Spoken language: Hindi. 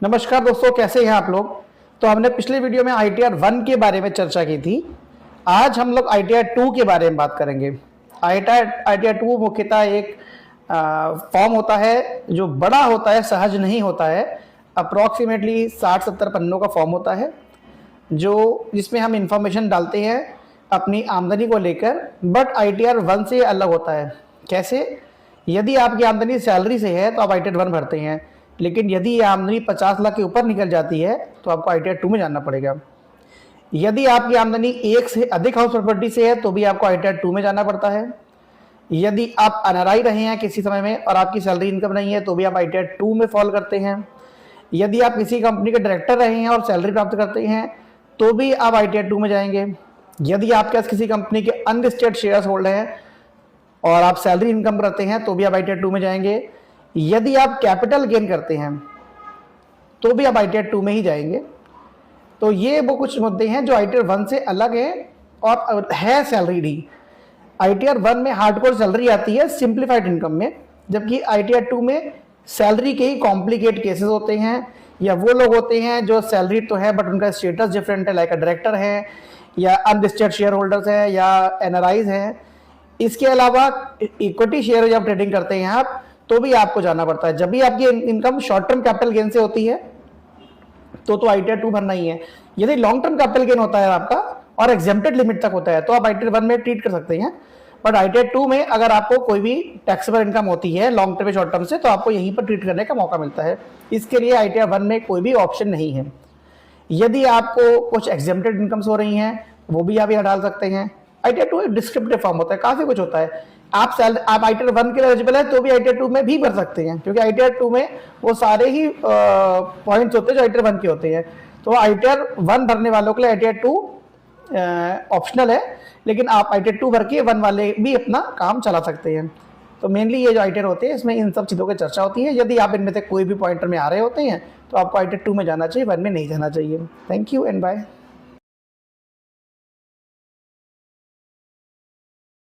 नमस्कार दोस्तों, कैसे हैं आप लोग। तो हमने पिछले वीडियो में ITR 1 के बारे में चर्चा की थी। आज हम लोग ITR 2 के बारे में बात करेंगे। ITR 2 मुख्यतः एक फॉर्म होता है जो बड़ा होता है, सहज नहीं होता है। अप्रॉक्सीमेटली 60-70 पन्नों का फॉर्म होता है जिसमें हम इंफॉर्मेशन डालते हैं अपनी आमदनी को लेकर। बट ITR 1 से अलग होता है। कैसे? यदि आपकी आमदनी सैलरी से है तो आप ITR 1 भरते हैं, लेकिन यदि ये आमदनी 50 लाख के ऊपर निकल जाती है तो आपको ITR 2 में जाना पड़ेगा। यदि आपकी आमदनी एक से अधिक हाउस प्रॉपर्टी से है तो भी आपको ITR 2 में जाना पड़ता है। यदि आप NRI रहे हैं किसी समय में और आपकी सैलरी इनकम नहीं है तो भी आप ITR 2 में फॉल करते हैं। यदि आप किसी कंपनी के डायरेक्टर रहे हैं और सैलरी प्राप्त करते हैं तो भी आप ITR 2 में जाएंगे। यदि आपके पास किसी कंपनी के अनलिस्टेड शेयर्स होल्ड हैं और आप सैलरी इनकम करते हैं तो भी आप ITR 2 में जाएंगे। यदि आप कैपिटल गेन करते हैं तो भी आप ITR 2 में ही जाएंगे। तो ये वो कुछ मुद्दे हैं जो ITR 1 से अलग है और है सैलरी ही। ITR 1 में हार्डकोर सैलरी आती है सिंप्लीफाइड इनकम में, जबकि ITR 2 में सैलरी के ही कॉम्प्लिकेट केसेस होते हैं, या वो लोग होते हैं जो सैलरी तो है बट उनका स्टेटस डिफरेंट है, लाइक डायरेक्टर है या अनलिस्टेड शेयर होल्डर्स है या NRIs हैं। इसके अलावा इक्विटी शेयर जब ट्रेडिंग करते हैं आप तो भी आपको जाना पड़ता है। जब भी आपकी income short term capital gain से होती है तो ITR 2 भरना ही है। यदि लॉन्ग टर्म कैपिटल गेन होता है आपका और एग्जेम्प्टेड लिमिट तक होता है तो आप ITR 1 में ट्रीट कर सकते हैं। बट ITR 2 में अगर आपको कोई भी टैक्सेबल इनकम होती है लॉन्ग टर्म या शॉर्ट टर्म से तो आपको यहीं पर ट्रीट करने का मौका मिलता है। इसके लिए ITR 1 में कोई भी ऑप्शन नहीं है। यदि आपको कुछ एग्जेम्प्टेड इनकम्स हो रही हैं वो भी आप यहाँ डाल सकते हैं। ITR 2 एक डिस्क्रिप्टिव फॉर्म होता है, काफी कुछ होता है। आप ITR 1 के लिए एलिजिबल है तो भी ITR 2 में भी भर सकते हैं, क्योंकि ITR 2 में वो सारे ही पॉइंट्स होते हैं जो ITR 1 के होते हैं। तो ITR 1 भरने वालों के लिए ITR 2 ऑप्शनल है, लेकिन आप ITR 2 भर के 1 वाले भी अपना काम चला सकते हैं। तो मेनली ये जो ITR होते हैं इसमें इन सब चीज़ों की चर्चा होती है। यदि आप इनमें से कोई भी पॉइंटर में आ रहे होते हैं तो आपको ITR 2 में जाना चाहिए, 1 में नहीं जाना चाहिए। Thank you and bye.